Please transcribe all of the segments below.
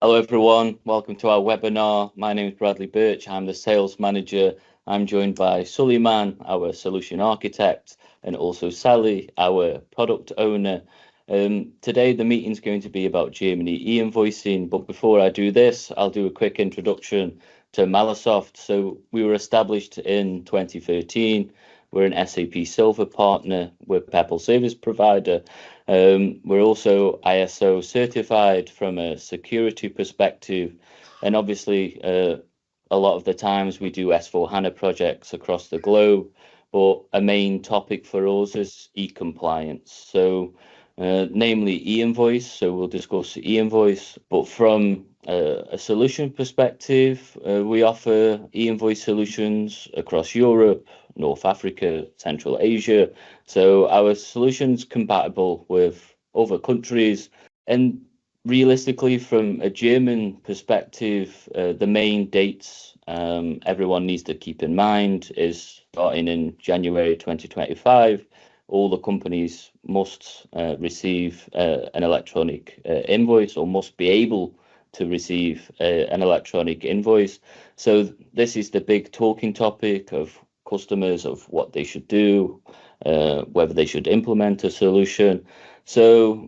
Hello everyone, welcome to our webinar. My name is Bradley Birch, I'm the sales manager. I'm joined by Suleiman, our solution architect, and also Sally, our product owner. Today the meeting is going to be about Germany e-invoicing, but before I do this, I'll do a quick introduction to Malasoft. So we were established in 2013. We're an SAP Silver partner, we're Peppol service provider. We're also ISO certified from a security perspective, and obviously a lot of the times we do S4HANA projects across the globe, but a main topic for us is e-compliance. So namely e-invoice, so we'll discuss e-invoice, but from a solution perspective, we offer e-invoice solutions across Europe, North Africa, Central Asia. So our solution's compatible with other countries. And realistically, from a German perspective, the main dates everyone needs to keep in mind is starting in January 2025. All the companies must receive an electronic invoice, or must be able to receive an electronic invoice. So this is the big talking topic of customers, of what they should do, whether they should implement a solution. So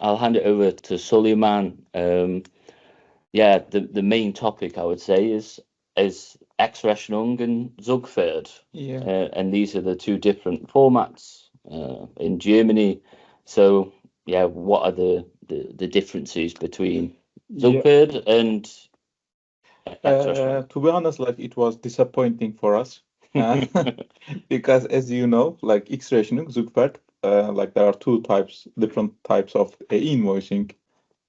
I'll hand it over to Suleiman. Yeah, the main topic I would say is erechnung and Zugpferd. Yeah. And these are the two different formats in Germany. So yeah, what are the differences between Zugpferd and erechnung? To be honest, like it was disappointing for us because, as you know, like E-Rechnung, Zugpferd, like there are different types of invoicing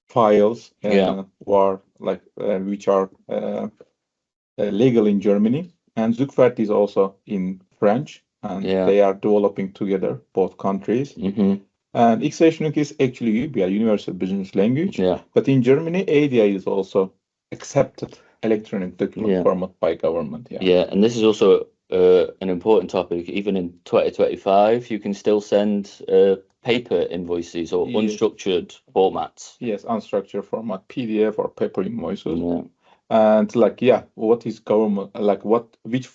files, which are legal in Germany, and Zugpferd is also in French, and they are developing together, both countries. And E-Rechnung is actually UBL, Universal Business Language, but in Germany, ADI is also accepted electronic document format by government. Yeah, and this is also an important topic. Even in 2025, you can still send paper invoices or unstructured formats. Yes, unstructured format, PDF or paper invoices. And what is government, which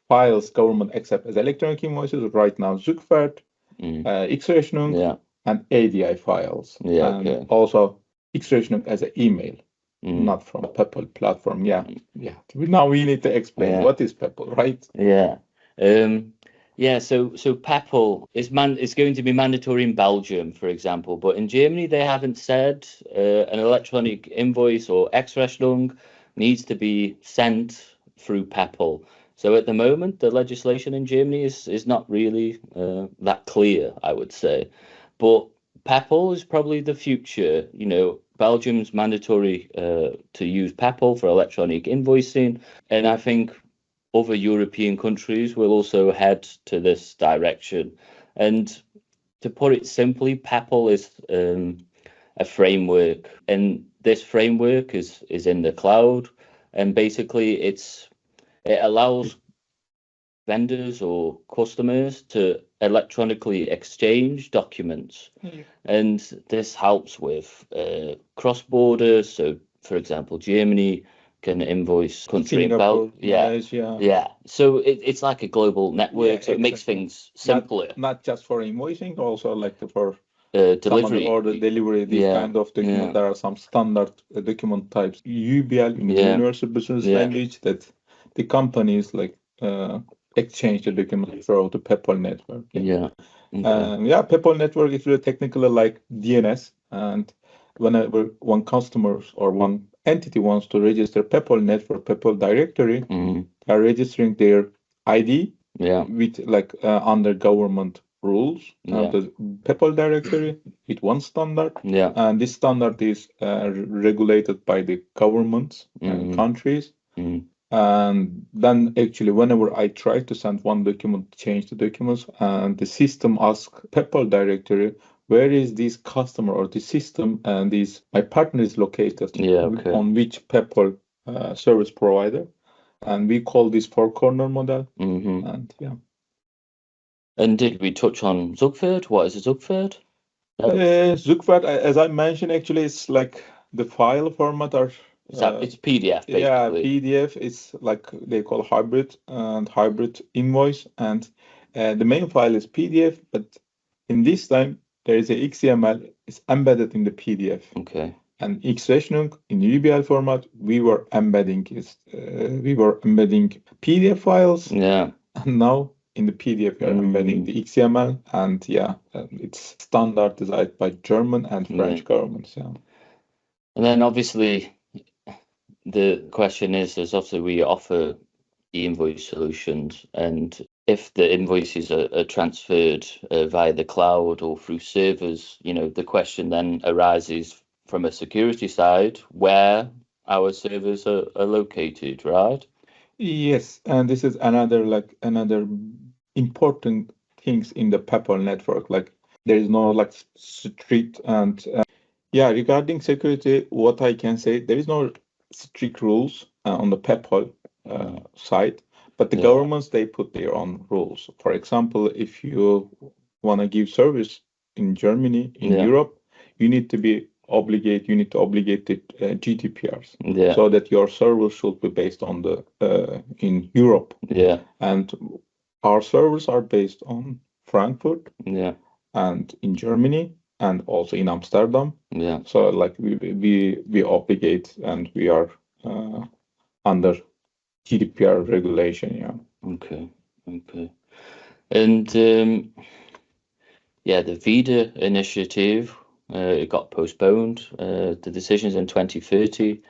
files government accept as electronic invoices right now? Zugpferd, E-Rechnung, and ADI files. And also E-Rechnung as an email, not from Peppol platform. Now we need to explain what is Peppol, right? So Peppol is going to be mandatory in Belgium, for example, but in Germany they haven't said an electronic invoice or erechnung needs to be sent through Peppol. So at the moment, the legislation in Germany is not really that clear, I would say. But Peppol is probably the future. You know, Belgium's mandatory to use Peppol for electronic invoicing, and I think other European countries will also head to this direction. And to put it simply, Peppol is a framework, and this framework is in the cloud, and basically it allows vendors or customers to electronically exchange documents, and this helps with cross-border. So, for example, Germany can invoice country in Belgium. So it's like a global network, so it makes things simpler. Not just for invoicing, also like for delivery or the delivery, this kind of document. There are some standard document types, UBL, Universal Business Language, that the companies exchange the document through the Peppol network. Peppol network is really technically like DNS, and whenever one customer or one entity wants to register Peppol network, Peppol directory, they are registering their ID with under government rules. The Peppol directory with one standard, and this standard is regulated by the governments and countries. And then actually, whenever I try to send one document, change the documents, and the system asks Peppol directory, where is this customer or the system and my partner is located, on which Peppol service provider, and we call this four corner model. And And did we touch on Zugford? What is a Zugford? Zugford, as I mentioned, actually, it's like the file format are. It's PDF, basically. Yeah, PDF is like they call hybrid and hybrid invoice, and the main file is PDF, but in this time there is a XML is embedded in the PDF. Okay. And E-Rechnung in UBL format, we were embedding PDF files. Yeah. And now in the PDF, we are embedding the XML, and it's standardized by German and French governments. Yeah. And then obviously the question is obviously we offer e-invoice solutions, and if the invoices are transferred via the cloud or through servers, the question then arises from a security side where our servers are located, right? Yes, and this is another important things in the PayPal network. Like there is no like strict and regarding security, what I can say, there is no strict rules on the PayPal side, but the governments, they put their own rules. For example, if you want to give service in Germany, in Europe, you need to obligate the GDPRs, so that your service should be based on in Europe. Yeah. And our servers are based on Frankfurt. Yeah. And in Germany, and also in Amsterdam. Yeah. So like we obligate, and we are under GDPR regulation. Yeah. Okay. And the ViDA initiative, it got postponed. The decision's in 2030,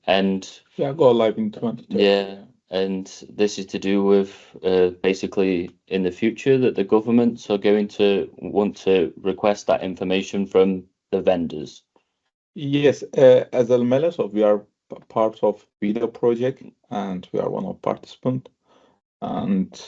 and go live in 2030. Yeah, and this is to do with basically in the future that the governments are going to want to request that information from the vendors. Yes, as Almelesoft, we are part of ViDA project, and we are one of participants. And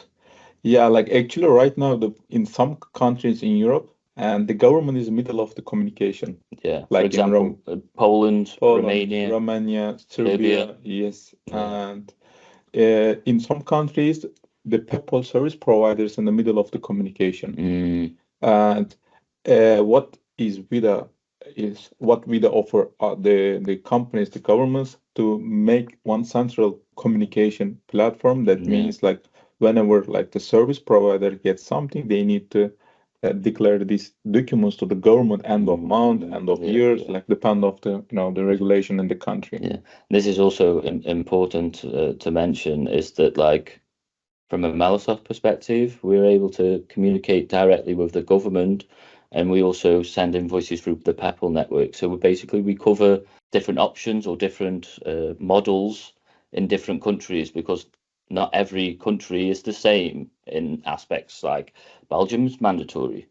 like actually right now, in some countries in Europe, and the government is middle of the communication. Yeah, like for example, Poland, Romania, Serbia. Yes, and in some countries, the PayPal service provider is in the middle of the communication. And what ViDA offer the companies, the governments, to make one central communication platform. That means like whenever like the service provider gets something, they need to declare these documents to the government end of month, end of years, like depend of the the regulation in the country. Yeah, this is also important to mention, is that like from a Microsoft perspective, we're able to communicate directly with the government, and we also send invoices through the PayPal network. So we cover different options or different models in different countries, because not every country is the same in aspects. Like Belgium's mandatory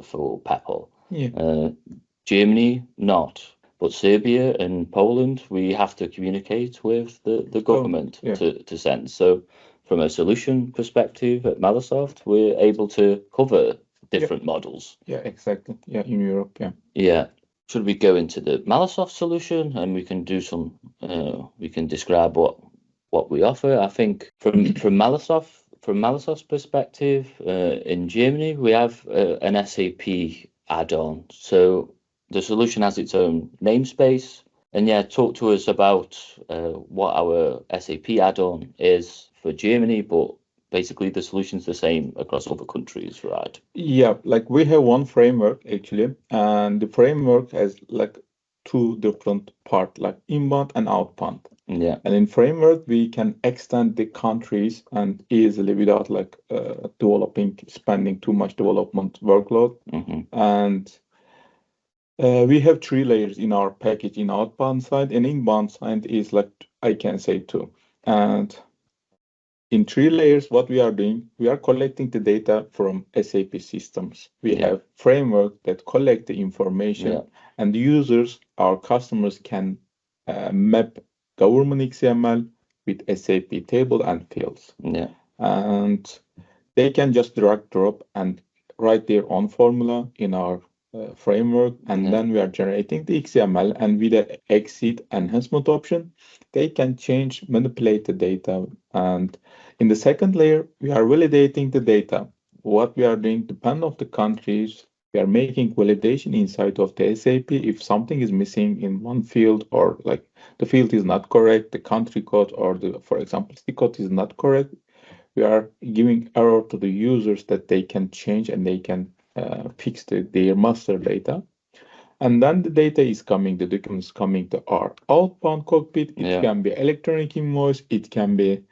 for PayPal. Germany not. But Serbia and Poland, we have to communicate with the government to send. So from a solution perspective at Microsoft, we're able to cover different models. Yeah, exactly. Yeah, in Europe. Yeah. Yeah. Should we go into the Microsoft solution, and we can do some? We can describe what we offer. I think from Microsoft's perspective, in Germany we have an SAP add-on. So the solution has its own namespace. And talk to us about what our SAP add-on is for Germany, but basically the solution's the same across other countries, right? Yeah, like we have one framework actually, and the framework has like two different parts, like inbound and outbound. Yeah. And in framework, we can extend the countries and easily without like spending too much development workload. And we have 3 layers in our package in outbound side, and inbound side is like I can say 2. And in 3 layers, what we are doing, we are collecting the data from SAP systems. We have framework that collect the information, and the users, our customers, can map government XML with SAP table and fields. And they can just drag drop and write their own formula in our framework, and then we are generating the XML, and with the exit enhancement option, they can change, manipulate the data. And in the second layer, we are validating the data. what we are doing depend on the countries. We are making validation inside of the SAP. If something is missing in one field, or like the field is not correct, the country code or the, for example, the code is not correct, we are giving error to the users that they can change and they can fix their master data. And then the data is coming, the documents coming to our outbound cockpit. It can be electronic invoice, it can be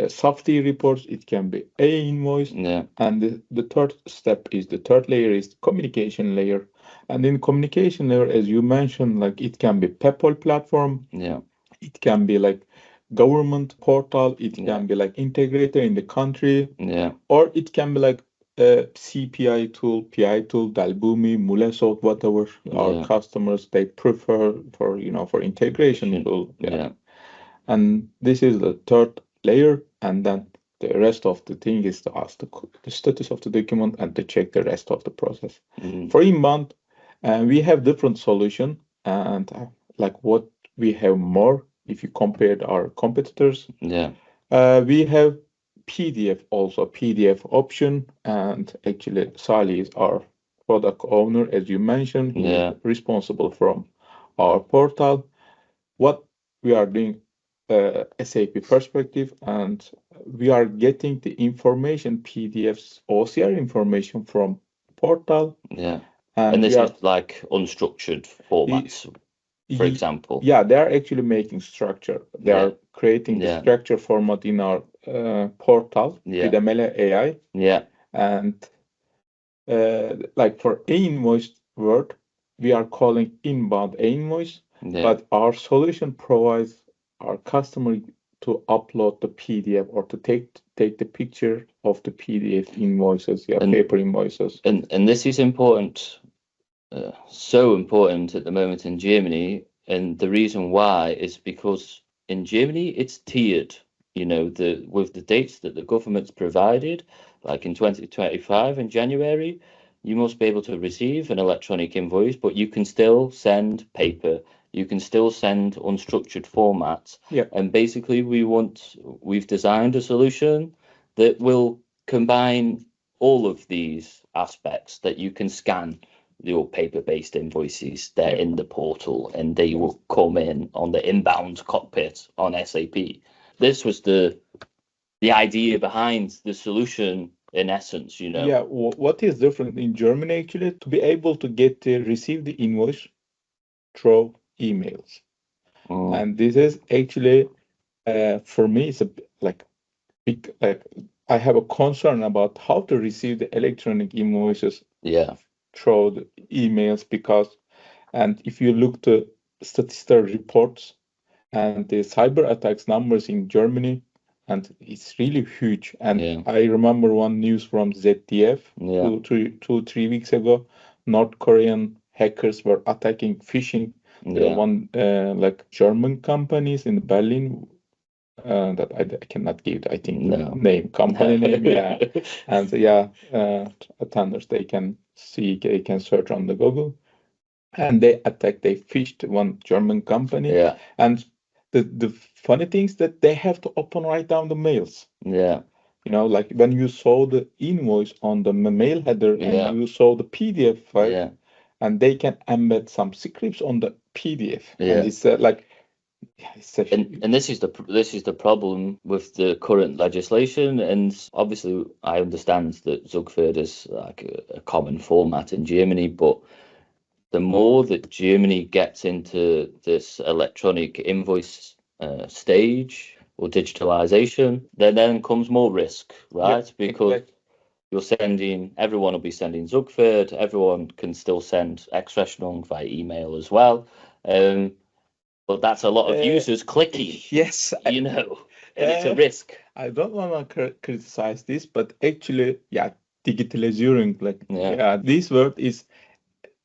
software reports, it can be e-invoice. And the third step is, the third layer is communication layer. And in communication layer, as you mentioned, like it can be PayPal platform, it can be like government portal, it can be like integrator in the country, or it can be like a CPI tool, PI tool, Dalbumi, Mulesoft, whatever our customers they prefer for, you know, for integration tool. And this is the third layer, and then the rest of the thing is to ask the status of the document and to check the rest of the process. For inbound, we have different solution, and like what we have more if you compare our competitors. We have PDF also, PDF option, and actually Sally is our product owner, as you mentioned. He's responsible from our portal. What we are doing SAP perspective, and we are getting the information, PDFs, OCR information from portal. And this is like unstructured formats, for example. Yeah, they are actually making structure. They are creating the structure format in our portal with ML AI. And like for e-invoice word, we are calling inbound e-invoice, but our solution provides our customer to upload the PDF or to take the picture of the PDF invoices, paper invoices. And this is important, so important at the moment in Germany. And the reason why is because in Germany it's tiered. You know, with the dates that the government's provided, like in 2025 in January, you must be able to receive an electronic invoice, but you can still send paper. You can still send unstructured formats. And basically we've designed a solution that will combine all of these aspects, that you can scan your paper-based invoices. They're in the portal and they will come in on the inbound cockpit on SAP. This was the idea behind the solution in essence, you know. Yeah, what is different in Germany actually, to be able to receive the invoice through emails. And this is actually for me it's a like big, like I have a concern about how to receive the electronic invoices through the emails, because, and if you look to statistical reports and the cyber attacks numbers in Germany, and it's really huge. And I remember one news from ZDF 2-3 weeks ago. North Korean hackers were attacking, phishing one like German companies in Berlin. That I cannot give, I think, name, company name. And attenders, they can see, they can search on the Google, and they phished one German company. And the funny thing is that they have to write down the mails. You know, like when you saw the invoice on the mail header and you saw the PDF file, and they can embed some scripts on the PDF. And it's like, and this is the problem with the current legislation. And obviously I understand that Zugford is like a common format in Germany, but the more that Germany gets into this electronic invoice stage or digitalization, then comes more risk, right? Because everyone will be sending Zugford, everyone can still send erechnung via email as well. But that's a lot of users clicking. Yes, you know, and it's a risk. I don't want to criticize this, but actually, digitalizing, like, this word is,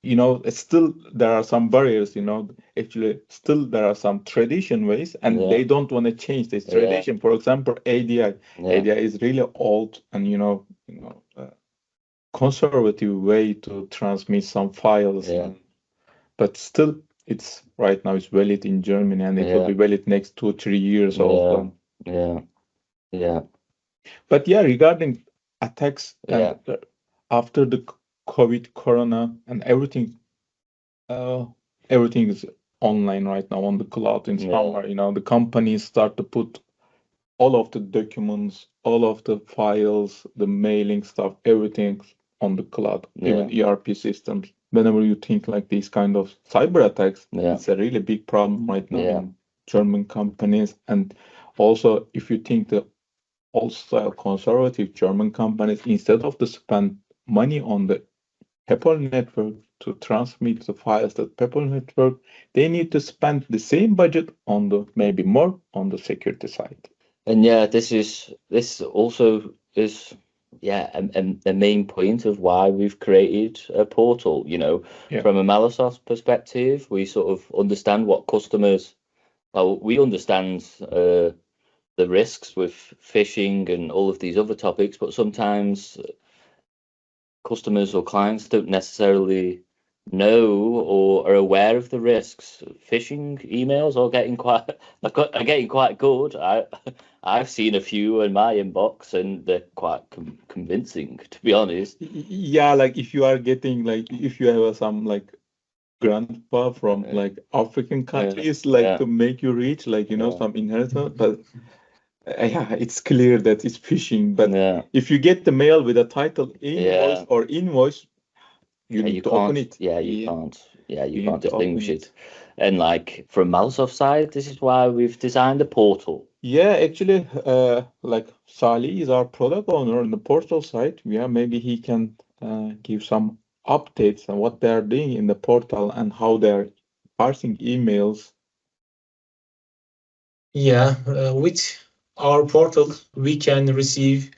you know, still there are some barriers, you know, actually still there are some tradition ways, and they don't want to change this tradition. For example, ADI. ADI is really old and, you know, conservative way to transmit some files. But still, it's right now it's valid in Germany, and it will be valid next 2-3 years also. Yeah. But regarding attacks. And after the COVID, Corona, and everything is online right now on the cloud in somewhere. The companies start to put all of the documents, all of the files, the mailing stuff, everything on the cloud, even ERP systems. Whenever you think like these kind of cyber attacks, it's a really big problem right now in German companies. And also, if you think the old style conservative German companies, instead of to spend money on the PayPal network to transmit the files to PayPal network, they need to spend the same budget on the maybe more on the security side. And this also is a main point of why we've created a portal. From a Malisoft perspective, we sort of understand what customers. Well, we understand the risks with phishing and all of these other topics, but sometimes customers or clients don't necessarily know or are aware of the risks. Phishing emails are getting quite good. I've seen a few in my inbox, and they're quite convincing, to be honest. Yeah, like if you are getting if you have some grandpa from African countries, to make you rich, some inheritance, but it's clear that it's phishing. But if you get the mail with a title invoice or invoice, you need to open it. You can't. You can't distinguish it. And from Malisoft side, this is why we've designed a portal. Yeah, actually, Salih is our product owner on the portal side. Maybe he can give some updates on what they are doing in the portal and how they're parsing emails. Yeah, with our portal, we can receive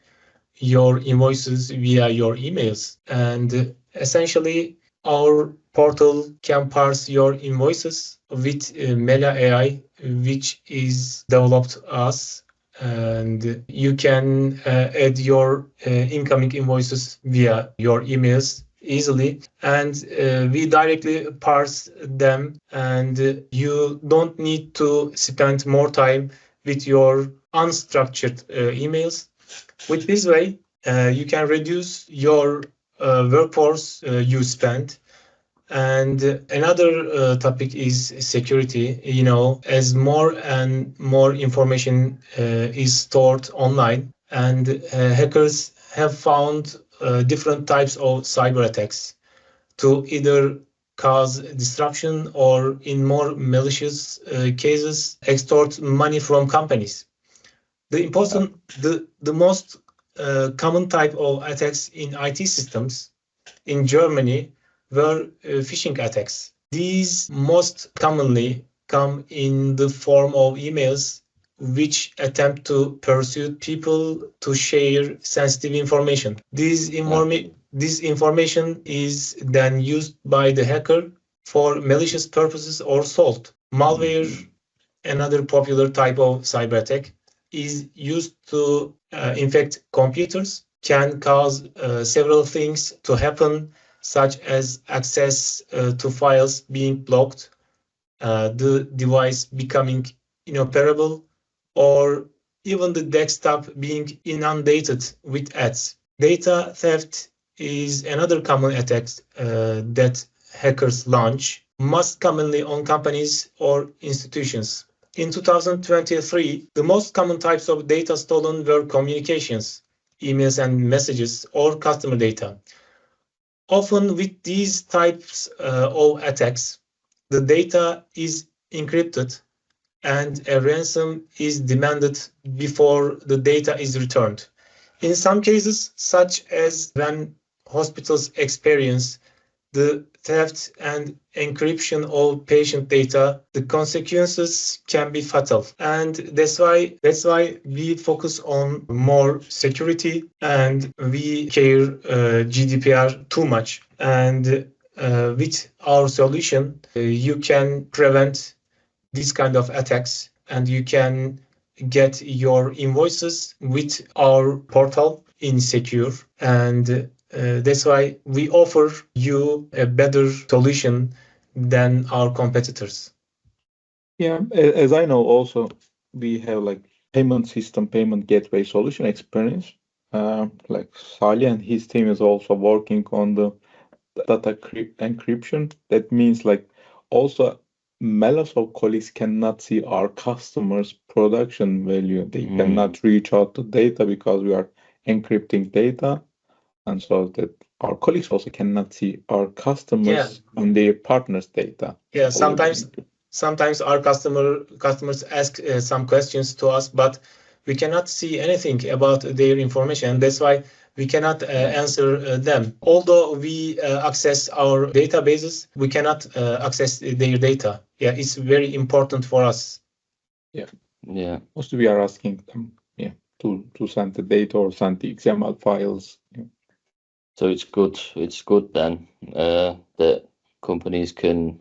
your invoices via your emails. And essentially, our portal can parse your invoices with Mela AI, which is developed us. And you can add your incoming invoices via your emails easily, and we directly parse them, and you don't need to spend more time with your unstructured emails. With this way, you can reduce your workforce you spend. And another topic is security. As more and more information is stored online, and hackers have found different types of cyber attacks to either cause disruption or, in more malicious cases, extort money from companies. The most common type of attacks in IT systems in Germany were phishing attacks. These most commonly come in the form of emails which attempt to persuade people to share sensitive information. This information is then used by the hacker for malicious purposes or sold. Malware, another popular type of cyber attack, is used to infect computers, can cause several things to happen, such as access to files being blocked, the device becoming inoperable, or even the desktop being inundated with ads. Data theft is another common attack that hackers launch, most commonly on companies or institutions. In 2023, the most common types of data stolen were communications, emails and messages, or customer data. Often with these types of attacks, the data is encrypted and a ransom is demanded before the data is returned. In some cases, such as when hospitals experience the theft and encryption of patient data, the consequences can be fatal. And that's why we focus on more security, and we care GDPR too much. And with our solution, you can prevent these kind of attacks, and you can get your invoices with our portal in secure. And that's why we offer you a better solution than our competitors. Yeah, as I know, also we have payment system, payment gateway solution experience. like Salih and his team is also working on the data encryption. That means like also Microsoft colleagues cannot see our customers' production value. They cannot reach out to data because we are encrypting data, and so that our colleagues also cannot see our customers and their partners' data. Yeah, sometimes our customers ask some questions to us, but we cannot see anything about their information. That's why we cannot answer them. Although we access our databases, we cannot access their data. Yeah, it's very important for us. Yeah. Mostly we are asking them, to send the data or send the XML files. So it's good. It's good then that companies can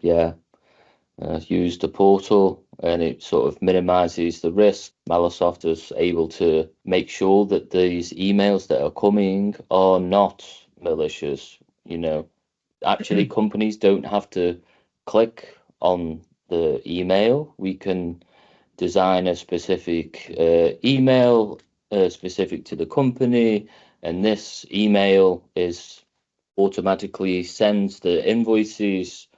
use the portal, and it sort of minimizes the risk. Microsoft is able to make sure that these emails that are coming are not malicious. Actually, companies don't have to click on the email. We can design a specific email specific to the company, and this email is automatically sends the invoices,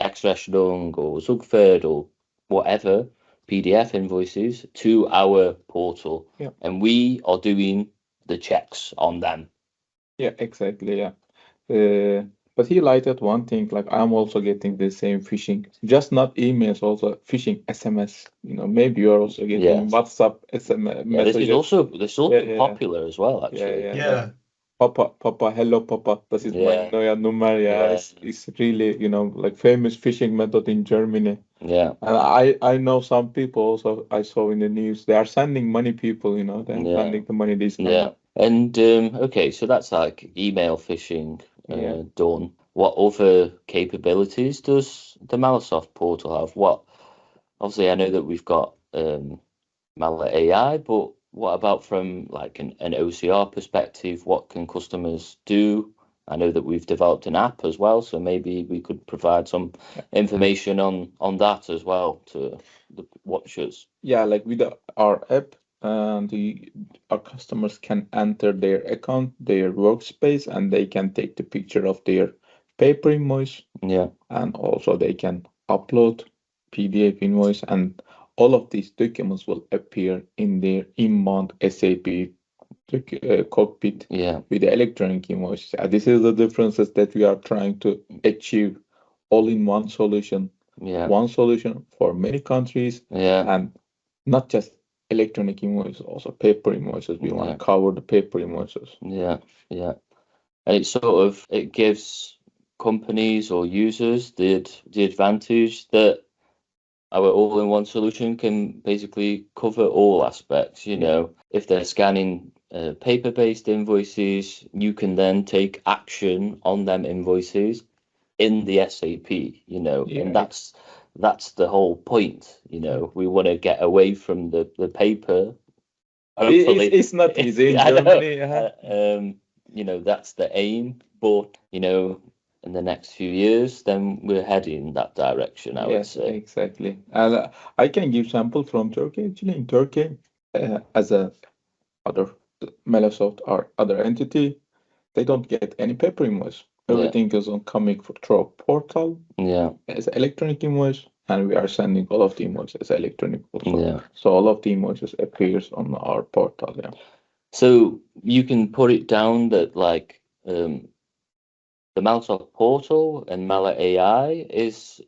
erechnung or Zugfeld or whatever PDF invoices to our portal, and we are doing the checks on them. Yeah, exactly. Yeah. But he lighted one thing, like I'm also getting the same phishing, just not emails, also phishing SMS. Maybe you're also getting WhatsApp SMS messages. This is also popular as well, actually. Yeah. Papa, hello, Papa. Das ist meine neue Nummer. It's really, like famous phishing method in Germany. Yeah. And I know some people also, I saw in the news, they are sending money people, they're sending the money this number. Yeah. And okay, so that's like email phishing done. What other capabilities does the Microsoft portal have? Obviously, I know that we've got Mallet AI, but what about from like an OCR perspective? What can customers do? I know that we've developed an app as well, so maybe we could provide some information on that as well to the watchers. Yeah, like with our app, our customers can enter their account, their workspace, and they can take the picture of their paper invoice. Yeah. And also they can upload PDF invoice, and all of these documents will appear in their in-month SAP cockpit with the electronic invoices. This is the differences that we are trying to achieve, all in one solution. One solution for many countries, and not just electronic invoices, also paper invoices. We want to cover the paper invoices. And it gives companies or users the advantage that our all-in-one solution can basically cover all aspects. If they're scanning paper-based invoices, you can then take action on them invoices in the SAP, and that's the whole point. We want to get away from the paper. Hopefully, it's not easy in Germany. That's the aim, but in the next few years, then we're heading in that direction, I would say. Exactly. And I can give sample from Turkey. Actually, in Turkey, as other Microsoft or other entity, they don't get any paper invoice. Everything is coming through portal as electronic invoice, and we are sending all of the invoices as electronic also. So all of the invoices appears on our portal. So you can put it down that like the Microsoft portal and Mallet AI is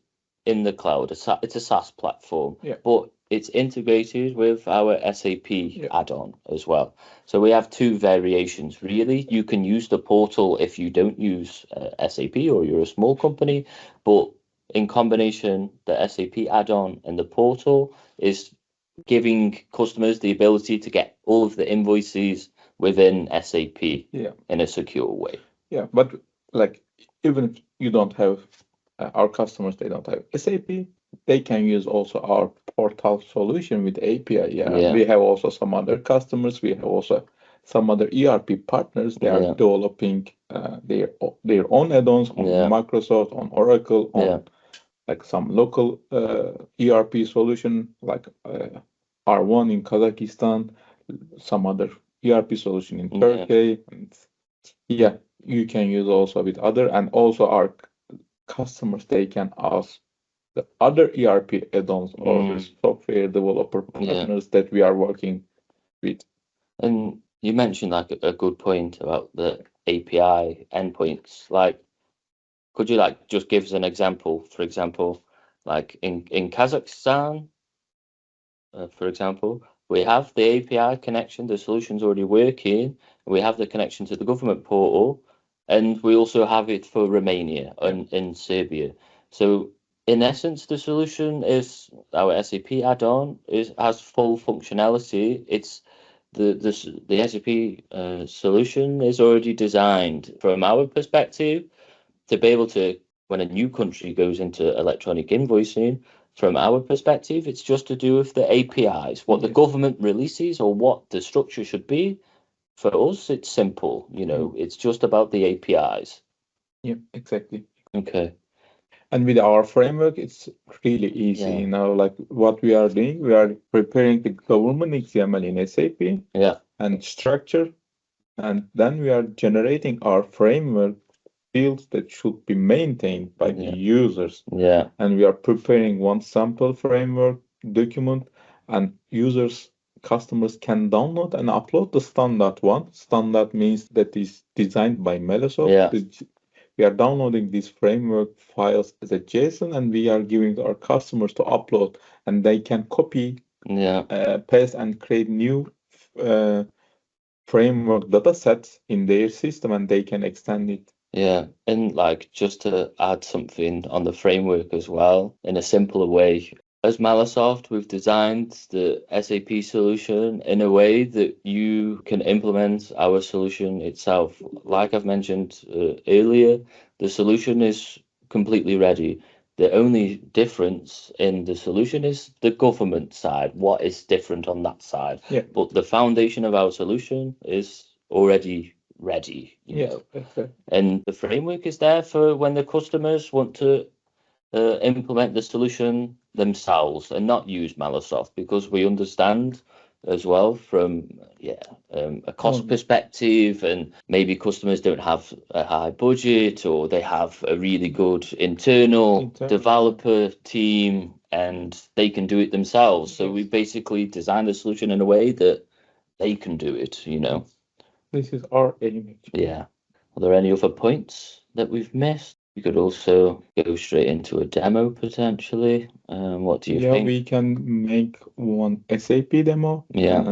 in the cloud. It's a SaaS platform, but it's integrated with our SAP add-on as well. So we have two variations, really. You can use the portal if you don't use SAP or you're a small company, but in combination, the SAP add-on and the portal is giving customers the ability to get all of the invoices within SAP in a secure way. Yeah, but like even if you don't have our customers, they don't have SAP, they can use also our portal solution with API. We have also some other customers. We have also some other ERP partners. They are developing their own add-ons on Microsoft, on Oracle, on like some local ERP solution like R1 in Kazakhstan, some other ERP solution in Turkey. And yeah, you can use also with other, and also our customers, they can ask the other ERP add-ons or the software developer partners that we are working with. And you mentioned like a good point about the API endpoints. Like, could you like just give us an example? For example, like in Kazakhstan, for example, we have the API connection, the solution's already working. We have the connection to the government portal, and we also have it for Romania and in Serbia. So in essence, the solution is our SAP add-on has full functionality. It's the SAP solution is already designed from our perspective to be able to, when a new country goes into electronic invoicing, from our perspective, it's just to do with the APIs, what the government releases or what the structure should be. For us, it's simple, it's just about the APIs. Yeah, exactly. Okay. And with our framework, it's really easy. Like what we are doing, we are preparing the government XML in SAP and structure, and then we are generating our framework fields that should be maintained by the users. And we are preparing one sample framework document, and customers can download and upload the standard one. Standard means that is designed by Microsoft. We are downloading these framework files as a JSON, and we are giving our customers to upload, and they can copy, paste, and create new framework data sets in their system, and they can extend it. Yeah, and like just to add something on the framework as well, in a simpler way, as Microsoft, we've designed the SAP solution in a way that you can implement our solution itself. Like I've mentioned earlier, the solution is completely ready. The only difference in the solution is the government side. What is different on that side? But the foundation of our solution is already ready. You know? And the framework is there for when the customers want to implement the solution themselves and not use Microsoft, because we understand as well from a cost perspective, and maybe customers don't have a high budget, or they have a really good internal developer team and they can do it themselves. So we basically design the solution in a way that they can do it. This is our aim. Yeah. Are there any other points that we've missed? We could also go straight into a demo potentially. What do you think? Yeah, we can make one SAP demo. Yeah.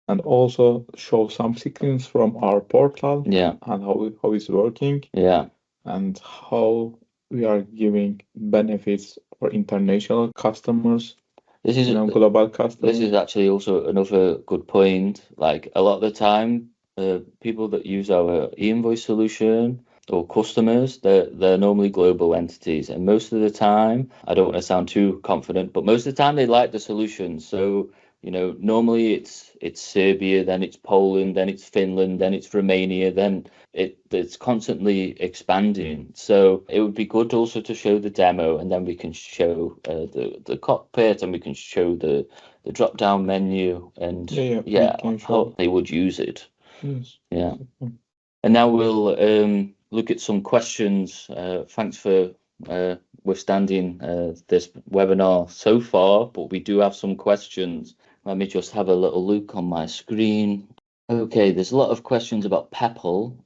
And also show some screens from our portal. Yeah. And how it's working. Yeah. And how we are giving benefits for international customers. This is global customers. This is actually also another good point. Like a lot of the time, people that use our e-invoice solution or customers, they're normally global entities, and most of the time, I don't want to sound too confident, but most of the time they like the solution. So normally it's Serbia, then it's Poland, then it's Finland, then it's Romania, then it's constantly expanding. So it would be good also to show the demo, and then we can show the cockpit, and we can show the drop down menu, and how they would use it. Yes. Yeah. And now we'll look at some questions. Thanks for withstanding this webinar so far, but we do have some questions. Let me just have a little look on my screen. Okay, there's a lot of questions about PEPL.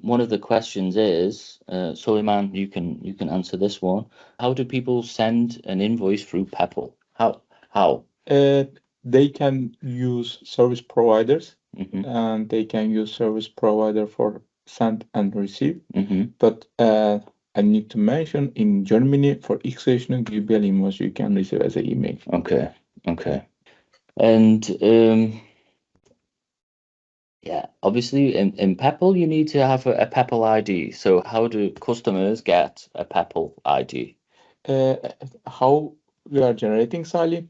One of the questions is, Suleiman, you can answer this one. How do people send an invoice through PEPL? How? They can use service providers, and they can use service provider for send and receive. But I need to mention, in Germany, for E-Rechnung GBL invoice, you can receive as an email. Okay. And obviously in PEPL you need to have a PEPL ID. So how do customers get a PEPL ID? How we are generating, Salih?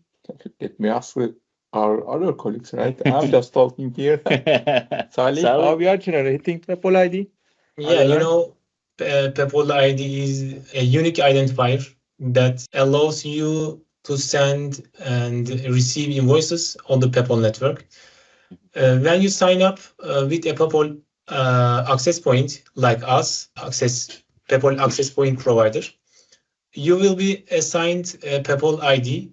Let me ask our other colleagues, right? I'm just talking here. Salih, how we are generating PEPL ID? Yeah, PEPL ID is a unique identifier that allows you to send and receive invoices on the PEPL network. When you sign up with a PayPal access point like us, PayPal access point provider, you will be assigned a PayPal ID,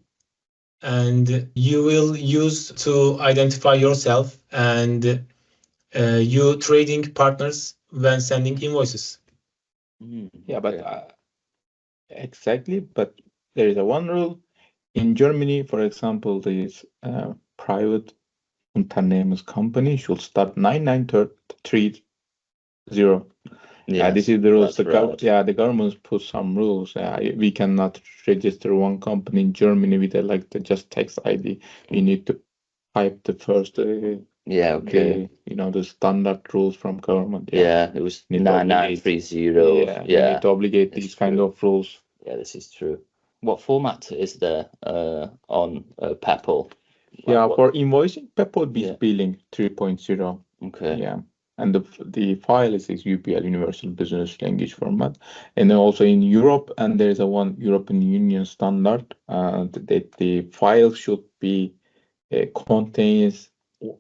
and you will use to identify yourself and your trading partners when sending invoices. Yeah, but exactly. But there is a one rule in Germany. For example, this private unternehmens company should start 9930. Yeah, this is the rules. The government put some rules. We cannot register one company in Germany with just tax ID. We need to type the first. The standard rules from government. It was 9930. We need to obligate these kind of rules. Yeah, this is true. What format is there on PayPal? For invoicing, PayPal is billing 3.0. Okay. Yeah. And the file is UBL Universal Business Language format, and then also in Europe, and there is a one European Union standard that the file should be contains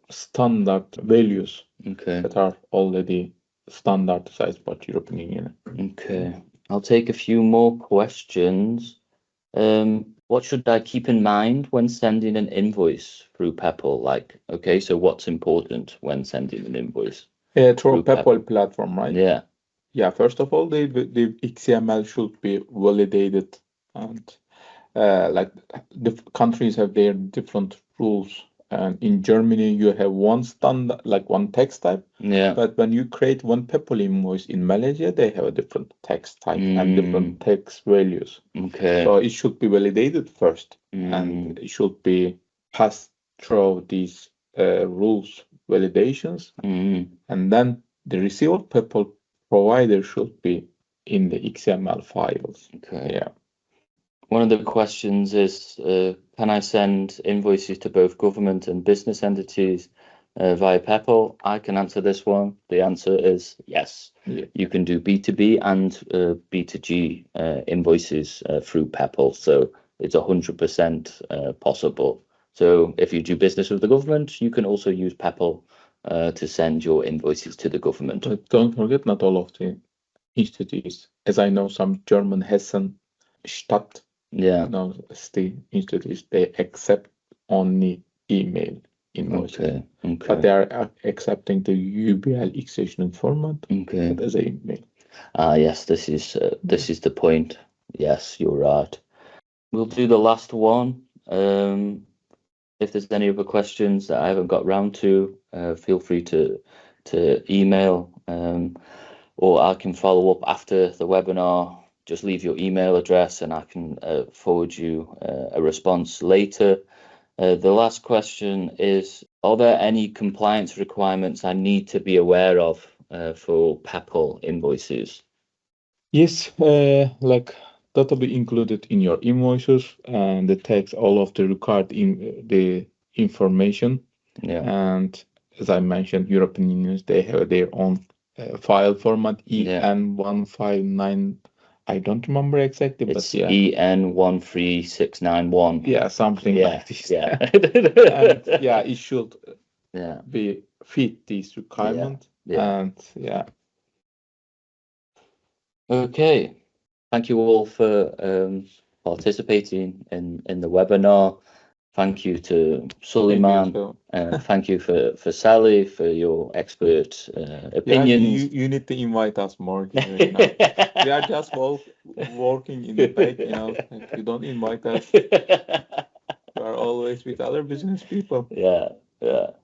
standard values that are already standardized by European Union. Okay, I'll take a few more questions. What should I keep in mind when sending an invoice through PayPal? So what's important when sending an invoice? Through PayPal platform, right? Yeah. Yeah, first of all, the XML should be validated, and the countries have their different rules. And in Germany, you have one standard, one text type. Yeah. But when you create one PayPal invoice in Malaysia, they have a different text type and different text values. Okay. So it should be validated first, and it should be passed through these rules validations, and then the received PayPal provider should be in the XML files. Okay. Yeah. One of the questions is, can I send invoices to both government and business entities via PayPal? I can answer this one. The answer is yes. Yeah. You can do B2B and B2G invoices through PayPal. So it's 100% possible. So if you do business with the government, you can also use PayPal to send your invoices to the government. But don't forget, not all of the institutes. As I know, some German Hessen Stadt, the institutes, they accept only email invoices. Okay. But they are accepting the UBL erechnung format as an email. Yes, this is the point. Yes, you're right. We'll do the last one. If there's any other questions that I haven't got round to, feel free to email, or I can follow up after the webinar. Just leave your email address and I can forward you a response later. The last question is, are there any compliance requirements I need to be aware of for PayPal invoices? Yes, that will be included in your invoices, and the text, all of the required the information. Yeah. And as I mentioned, European Unions, they have their own file format, EN159. I don't remember exactly, it's but yeah. EN13691. Yeah, something like this. Yeah. And yeah, it should be fit these requirements. Yeah. And yeah. Okay. Thank you all for participating in the webinar. Thank you to Suleiman. Thank you for Sally for your expert opinions. Yeah, you need to invite us more. We are just working in the back. If you don't invite us, we are always with other business people. Yeah.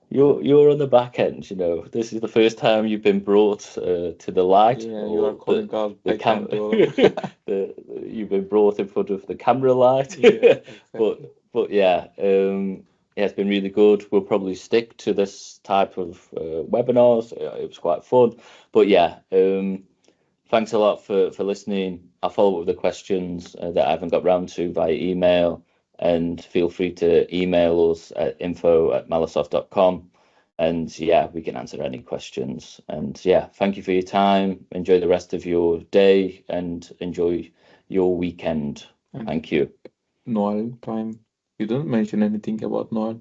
You're on the back end. This is the first time you've been brought to the light. Yeah, you are calling us the camera. You've been brought in front of the camera light. Yeah, exactly. But yeah, it's been really good. We'll probably stick to this type of webinars. It was quite fun. But yeah, thanks a lot for listening. I'll follow up with the questions that I haven't got round to via email, and feel free to email us at info@malasoft.com. And yeah, we can answer any questions. And yeah, thank you for your time. Enjoy the rest of your day and enjoy your weekend. Thank you. Noel time. You don't mention anything about Noel.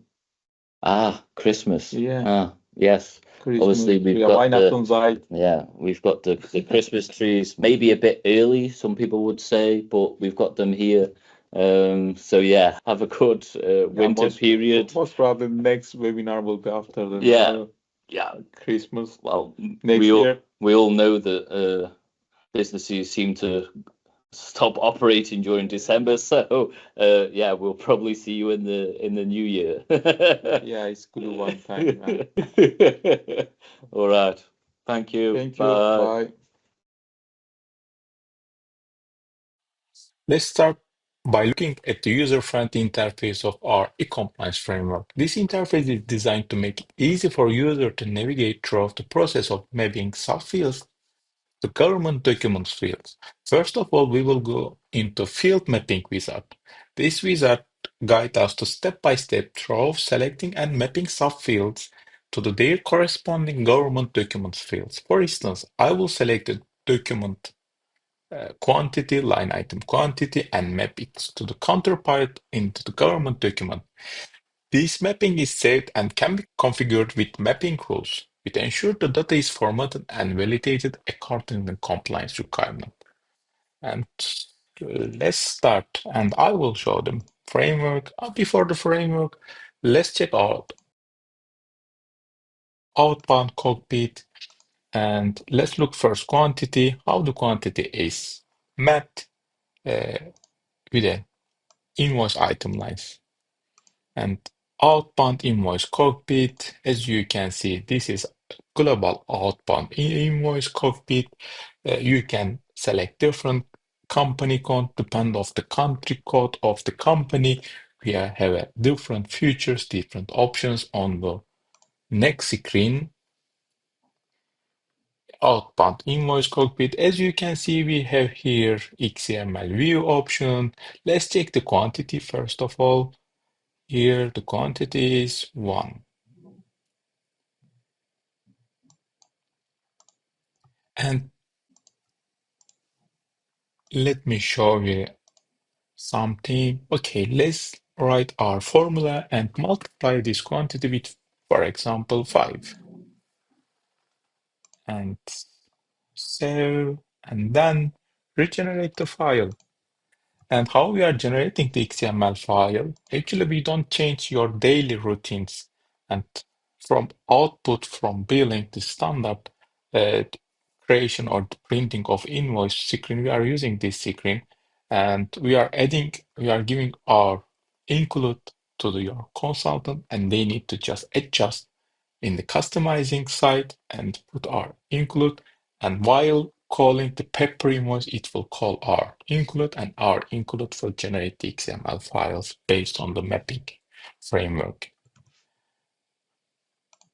Christmas. Yeah. Yes. Christmas. Obviously, we've got Weihnachtsenzeit. we've got the Christmas trees. Maybe a bit early, some people would say, but we've got them here. So yeah, have a good winter period. Most probably next webinar will be after the Christmas. Well, next year. We all know that businesses seem to stop operating during December, so yeah, we'll probably see you in the new year. Yeah, it's good one time. All right. Thank you. Thank you. Bye. Let's start by looking at the user-friendly interface of our e-compliance framework. This interface is designed to make it easy for users to navigate through the process of mapping subfields to government documents fields. First of all, we will go into Field Mapping Wizard. This wizard guides us to step-by-step through selecting and mapping subfields to their corresponding government documents fields. For instance, I will select the document quantity, line item quantity, and map it to the counterpart into the government document. This mapping is saved and can be configured with mapping rules, which ensure the data is formatted and validated according to the compliance requirement. And let's start, and I will show them framework. Before the framework, let's check out outbound cockpit, and let's look first quantity, how the quantity is mapped with an invoice item lines. And outbound invoice cockpit, as you can see, this is global outbound invoice cockpit. You can select different company code, depend of the country code of the company. We have different features, different options on the next screen. Outbound invoice cockpit. As you can see, we have here XML view option. Let's check the quantity first of all. Here the quantity is 1. And let me show you something. Okay, let's write our formula and multiply this quantity with, for example, 5. And save, and then regenerate the file. And how we are generating the XML file, actually we don't change your daily routines. And from output from billing the standard creation or the printing of invoice screen, we are using this screen, and we are giving our include to your consultant, and they need to just adjust in the customizing side and put our include, and while calling the pepper invoice, it will call our include, and our include will generate the XML files based on the mapping framework.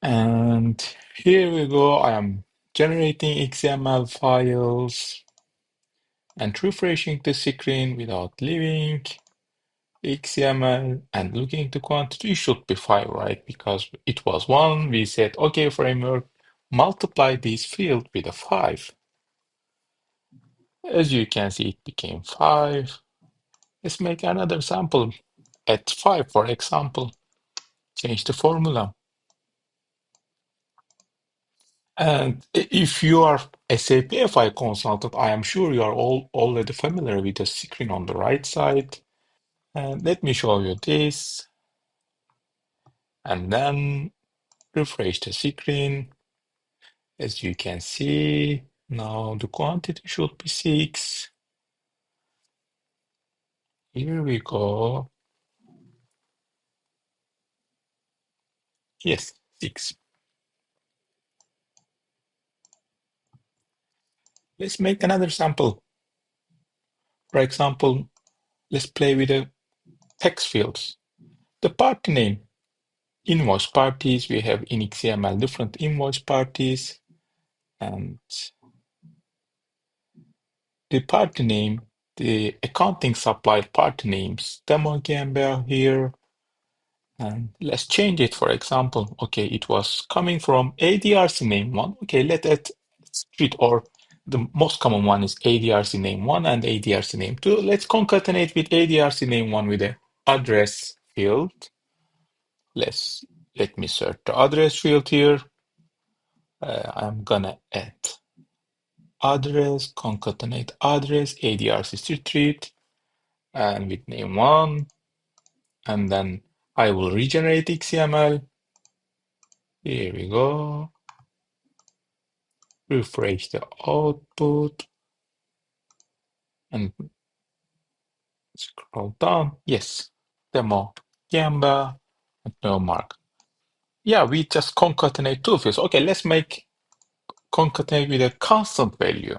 And here we go. I am generating XML files and refreshing the screen without leaving XML and looking at the quantity. It should be 5, right? Because it was 1. We said, okay, framework, multiply this field with a 5. As you can see, it became 5. Let's make another sample at 5, for example. Change the formula. And if you are SAP FI consultant, I am sure you are all already familiar with the screen on the right side. And let me show you this. And then refresh the screen. As you can see, now the quantity should be 6. Here we go. Yes, 6. Let's make another sample. For example, let's play with the text fields. The party name, invoice parties. We have in XML different invoice parties. And the party name, the accounting supplier party names, demo GmbH here. And let's change it, for example. Okay, it was coming from ADRC name 1. Okay, let that street, or the most common one is ADRC name 1 and ADRC name 2. Let's concatenate with ADRC name 1 with the address field. Let's let me search the address field here. I'm gonna add address, concatenate address, ADRC street, and with name 1. And then I will regenerate XML. Here we go. Refresh the output and scroll down. Yes, demo Gamba and no mark. Yeah, we just concatenate two fields. Okay, let's make concatenate with a constant value.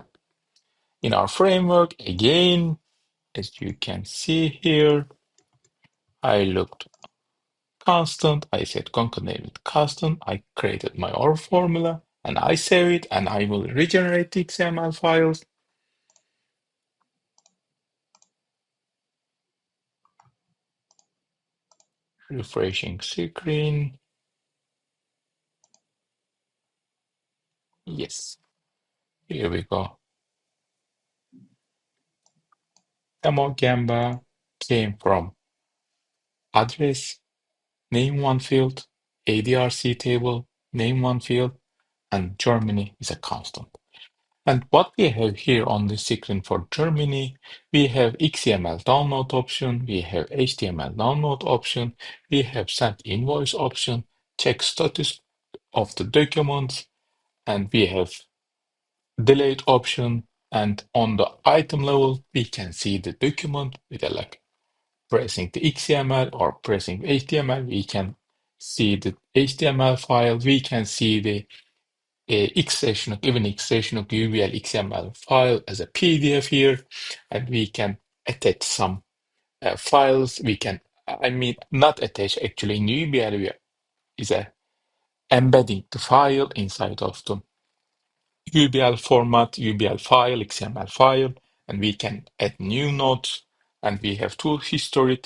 In our framework, again, as you can see here, I looked constant, I said concatenate with constant, I created my OR formula, and I save it, and I will regenerate the XML files. Refreshing screen. Yes, here we go. Demo Gamba came from address, name one field, ADRC table, name one field, and Germany is a constant. And what we have here on the screen for Germany, we have XML download option, we have HTML download option, we have send invoice option, check status of the documents, and we have delayed option. And on the item level, we can see the document with a like pressing the XML or pressing HTML. We can see the HTML file. We can see the erechnung, even erechnung UBL XML file as a PDF here, and we can attach some files. We can, I mean, not attach actually in UBL is a embedding the file inside of the UBL format, UBL file, XML file, and we can add new nodes. And we have two history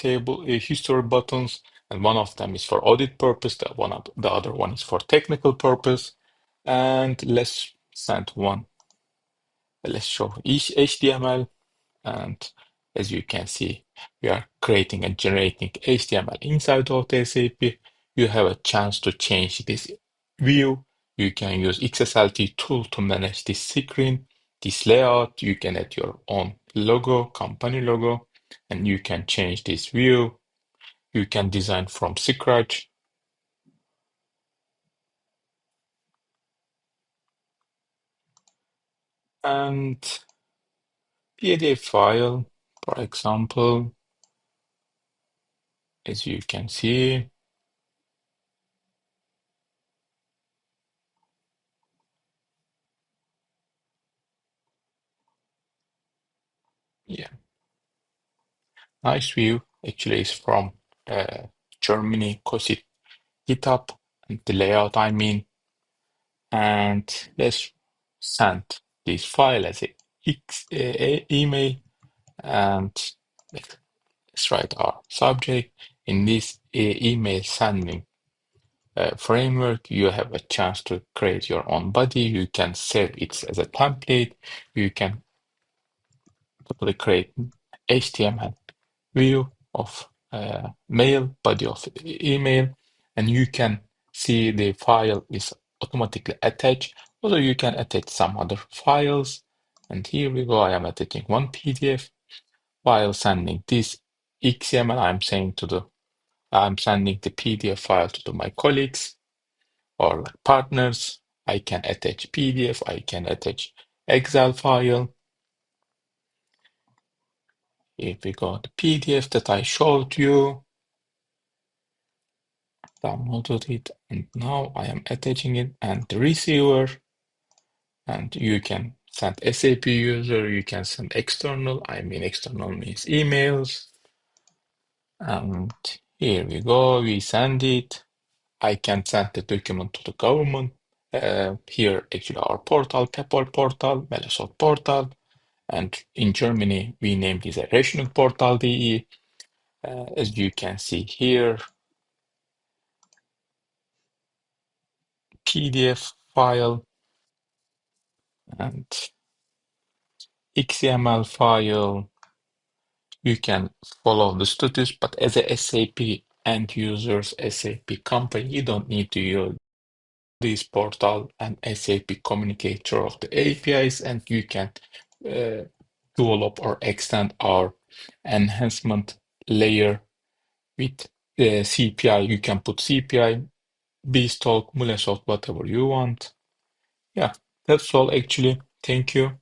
buttons, and one of them is for audit purpose. The other one is for technical purpose. And let's send one. Let's show each HTML, and as you can see, we are creating and generating HTML inside of the SAP. You have a chance to change this view. You can use XSLT tool to manage this screen, this layout. You can add your own logo, company logo, and you can change this view. You can design from scratch. And PDF file, for example, as you can see, yeah, nice view. Actually, is from Germany, because it GitHub and the layout, I mean. And let's send this file as a email, and let's write our subject. In this email sending framework, you have a chance to create your own body. You can save it as a template. You can totally create HTML view of mail, body of email, and you can see the file is automatically attached. Also, you can attach some other files. And here we go. I am attaching one PDF while sending this XML. I'm sending the PDF file to my colleagues or partners. I can attach PDF. I can attach Excel file. If we go to PDF that I showed you, downloaded it, and now I am attaching it and the receiver, and you can send SAP user, you can send external, I mean external means emails, and here we go, we send it. I can send the document to the government. Here actually our portal, PayPal portal, Microsoft portal, and in Germany we named this erechnung portal.de. As you can see here, PDF file and XML file. You can follow the status, but as a SAP end users SAP company. You don't need to use this portal, and SAP communicate through the APIs, and you can develop or extend our enhancement layer with CPI. You can put CPI, Beanstalk, MuleSoft, whatever you want. Yeah, that's all actually. Thank you.